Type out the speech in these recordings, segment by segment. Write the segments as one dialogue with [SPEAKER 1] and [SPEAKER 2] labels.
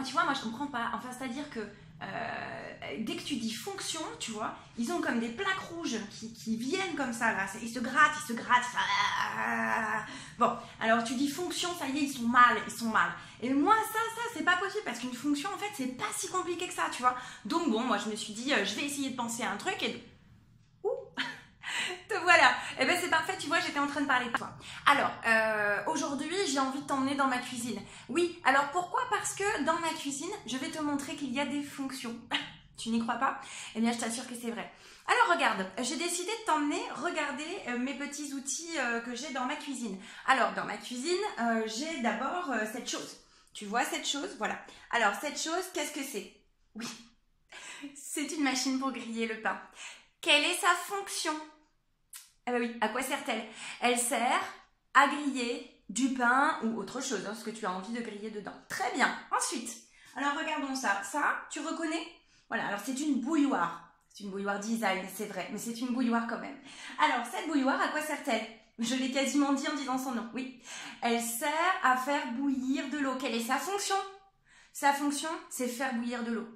[SPEAKER 1] tu vois, moi je comprends pas. Enfin, c'est-à-dire que dès que tu dis fonction, tu vois, ils ont comme des plaques rouges qui viennent comme ça, là. Ils se grattent, ils se grattent. Bon, alors tu dis fonction, ça y est, ils sont mal. Et moi, ça, c'est pas possible parce qu'une fonction, en fait, c'est pas si compliqué que ça, tu vois. Donc bon, moi je me suis dit, je vais essayer de penser à un truc et... Te voilà. Et ben c'est parfait, tu vois, j'étais en train de parler de toi. Alors, aujourd'hui, j'ai envie de t'emmener dans ma cuisine. Oui, alors pourquoi? Parce que dans ma cuisine, je vais te montrer qu'il y a des fonctions. Tu n'y crois pas? Eh bien, je t'assure que c'est vrai. Alors, regarde, j'ai décidé de t'emmener regarder mes petits outils que j'ai dans ma cuisine. Alors, dans ma cuisine, j'ai d'abord cette chose. Tu vois cette chose? Voilà. Alors, cette chose, qu'est-ce que c'est? Oui, c'est une machine pour griller le pain. Quelle est sa fonction? Ah bah oui, à quoi sert-elle? Elle sert à griller du pain ou autre chose, ce que tu as envie de griller dedans. Très bien. Ensuite, alors regardons ça. Ça, tu reconnais? Voilà, alors c'est une bouilloire. C'est une bouilloire design, c'est vrai, mais c'est une bouilloire quand même. Alors, cette bouilloire, à quoi sert-elle? Je l'ai quasiment dit en disant son nom, oui. Elle sert à faire bouillir de l'eau. Quelle est sa fonction? Sa fonction, c'est faire bouillir de l'eau.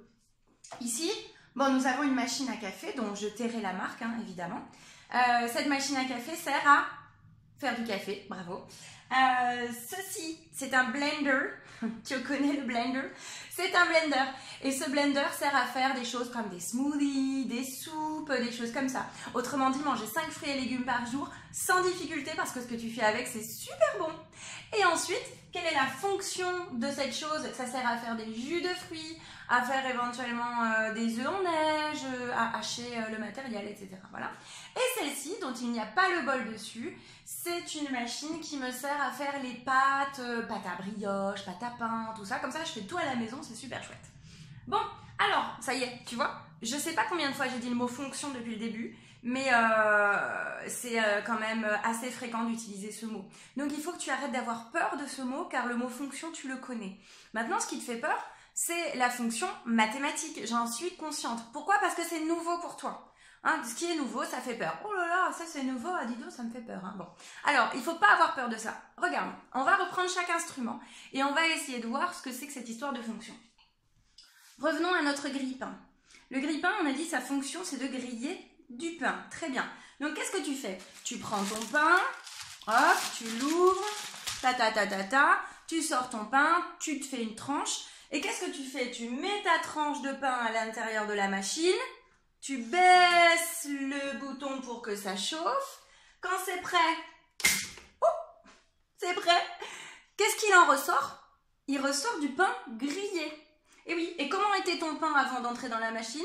[SPEAKER 1] Ici, bon, nous avons une machine à café dont je tairai la marque, évidemment. Cette machine à café sert à faire du café, bravo. Ceci, c'est un blender. Tu connais le blender? C'est un blender. Et ce blender sert à faire des choses comme des smoothies, des soupes, des choses comme ça. Autrement dit, manger 5 fruits et légumes par jour sans difficulté parce que ce que tu fais avec, c'est super bon. Et ensuite, quelle est la fonction de cette chose? Ça sert à faire des jus de fruits, à faire éventuellement des œufs en neige, à hacher le matériel, etc. Voilà. Et celle-ci, dont il n'y a pas le bol dessus, c'est une machine qui me sert à faire les pâtes, pâtes à brioche, pâtes à pain, tout ça. Comme ça, je fais tout à la maison, c'est super chouette. Bon, alors, ça y est, tu vois, je sais pas combien de fois j'ai dit le mot fonction depuis le début, mais c'est quand même assez fréquent d'utiliser ce mot. Donc, il faut que tu arrêtes d'avoir peur de ce mot, car le mot fonction, tu le connais. Maintenant, ce qui te fait peur, c'est la fonction mathématique. J'en suis consciente. Pourquoi? Parce que c'est nouveau pour toi. Ce qui est nouveau, ça fait peur. Oh là là, ça c'est nouveau, dis donc, ça me fait peur. Bon, alors, il ne faut pas avoir peur de ça. Regarde, on va reprendre chaque instrument et on va essayer de voir ce que c'est que cette histoire de fonction. Revenons à notre grille-pain. Le grille-pain, on a dit, sa fonction, c'est de griller du pain. Très bien. Donc, qu'est-ce que tu fais? Tu prends ton pain, hop, tu l'ouvres, tu sors ton pain, tu te fais une tranche. Et qu'est-ce que tu fais? Tu mets ta tranche de pain à l'intérieur de la machine. Tu baisses le bouton pour que ça chauffe. Quand c'est prêt, c'est prêt. Qu'est-ce qu'il en ressort? Il ressort du pain grillé. Et oui, et comment était ton pain avant d'entrer dans la machine?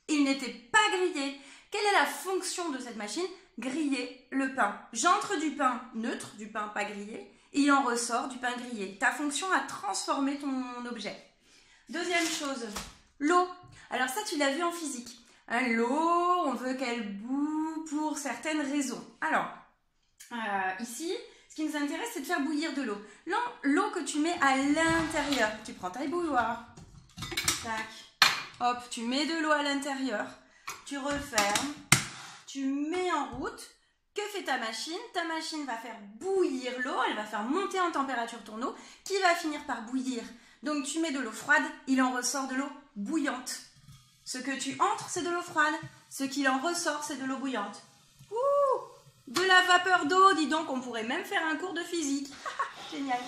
[SPEAKER 1] Il n'était pas grillé. Quelle est la fonction de cette machine? Griller le pain. J'entre du pain neutre, du pain pas grillé, et il en ressort du pain grillé. Ta fonction a transformé ton objet. Deuxième chose, l'eau. Alors ça, tu l'as vu en physique. L'eau, on veut qu'elle boue pour certaines raisons. Alors, ici, ce qui nous intéresse, c'est de faire bouillir de l'eau. L'eau que tu mets à l'intérieur. Tu prends ta bouilloire. Tac. Hop, tu mets de l'eau à l'intérieur. Tu refermes. Tu mets en route. Que fait ta machine? Ta machine va faire bouillir l'eau. Elle va faire monter en température ton eau qui va finir par bouillir. Donc, tu mets de l'eau froide. Il en ressort de l'eau bouillante. Ce que tu entres, c'est de l'eau froide. Ce qu'il en ressort, c'est de l'eau bouillante. Ouh! De la vapeur d'eau, dis donc, on pourrait même faire un cours de physique. Génial.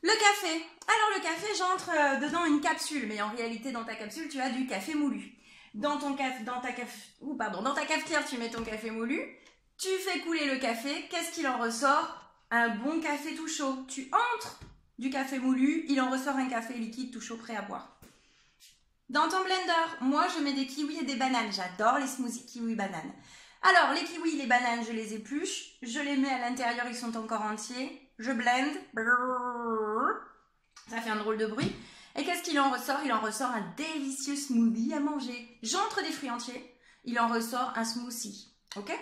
[SPEAKER 1] Le café. Alors le café, j'entre dedans une capsule, mais en réalité, dans ta capsule, tu as du café moulu. Dans ta cafetière, tu mets ton café moulu. Tu fais couler le café. Qu'est-ce qu'il en ressort? Un bon café tout chaud. Tu entres du café moulu, il en ressort un café liquide tout chaud prêt à boire. Dans ton blender, moi je mets des kiwis et des bananes. J'adore les smoothies kiwis bananes. Alors les kiwis, les bananes, je les épluche. Je les mets à l'intérieur, ils sont encore entiers. Je blende. Ça fait un drôle de bruit. Et qu'est-ce qu'il en ressort? Il en ressort un délicieux smoothie à manger. J'entre des fruits entiers. Il en ressort un smoothie. Ok?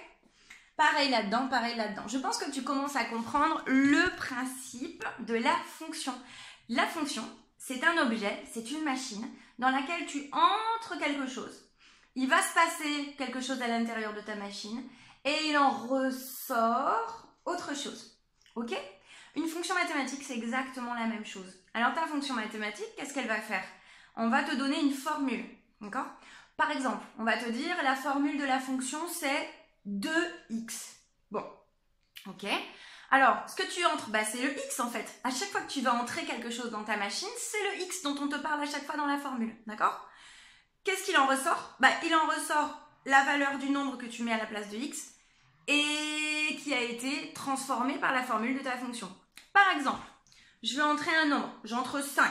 [SPEAKER 1] Pareil là-dedans, pareil là-dedans. Je pense que tu commences à comprendre le principe de la fonction. La fonction, c'est un objet, c'est une machine dans laquelle tu entres quelque chose. Il va se passer quelque chose à l'intérieur de ta machine et il en ressort autre chose. Ok? Une fonction mathématique, c'est exactement la même chose. Alors ta fonction mathématique, qu'est-ce qu'elle va faire? On va te donner une formule, d'accord? Par exemple, on va te dire la formule de la fonction c'est 2x. Bon, ok. Alors, ce que tu entres, c'est le x en fait. À chaque fois que tu vas entrer quelque chose dans ta machine, c'est le x dont on te parle à chaque fois dans la formule, d'accord? Qu'est-ce qu'il en ressort? Il en ressort la valeur du nombre que tu mets à la place de x et qui a été transformé par la formule de ta fonction. Par exemple, je vais entrer un nombre, j'entre 5.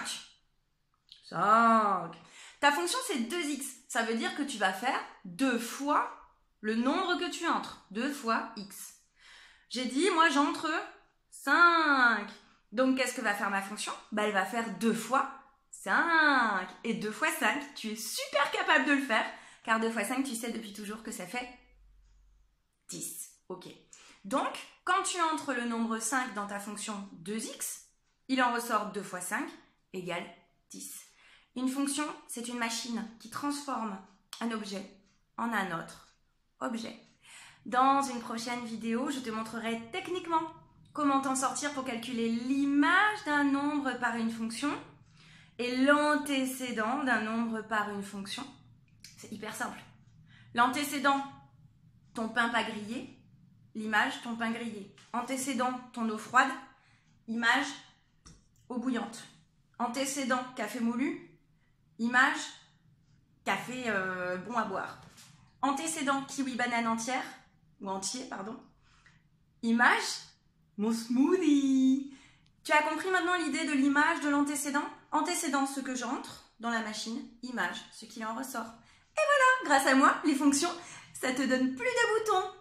[SPEAKER 1] 5. Ta fonction c'est 2x, ça veut dire que tu vas faire 2 fois le nombre que tu entres, 2 fois x. J'ai dit, moi j'entre 5. Donc qu'est-ce que va faire ma fonction? Elle va faire 2 fois 5. Et 2 fois 5, tu es super capable de le faire, car 2 fois 5, tu sais depuis toujours que ça fait 10. Ok. Donc, quand tu entres le nombre 5 dans ta fonction 2x, il en ressort 2 fois 5 égale 10. Une fonction, c'est une machine qui transforme un objet en un autre objet. Dans une prochaine vidéo, je te montrerai techniquement comment t'en sortir pour calculer l'image d'un nombre par une fonction et l'antécédent d'un nombre par une fonction. C'est hyper simple. L'antécédent, ton pain pas grillé, l'image, ton pain grillé. Antécédent, ton eau froide, image, eau bouillante. Antécédent, café moulu, image, café bon à boire. Antécédent, kiwi banane entière, ou entier, pardon. Image, mon smoothie. Tu as compris maintenant l'idée de l'image de l'antécédent? Antécédent, ce que j'entre dans la machine, image, ce qui en ressort. Et voilà, grâce à moi, les fonctions, ça te donne plus de boutons.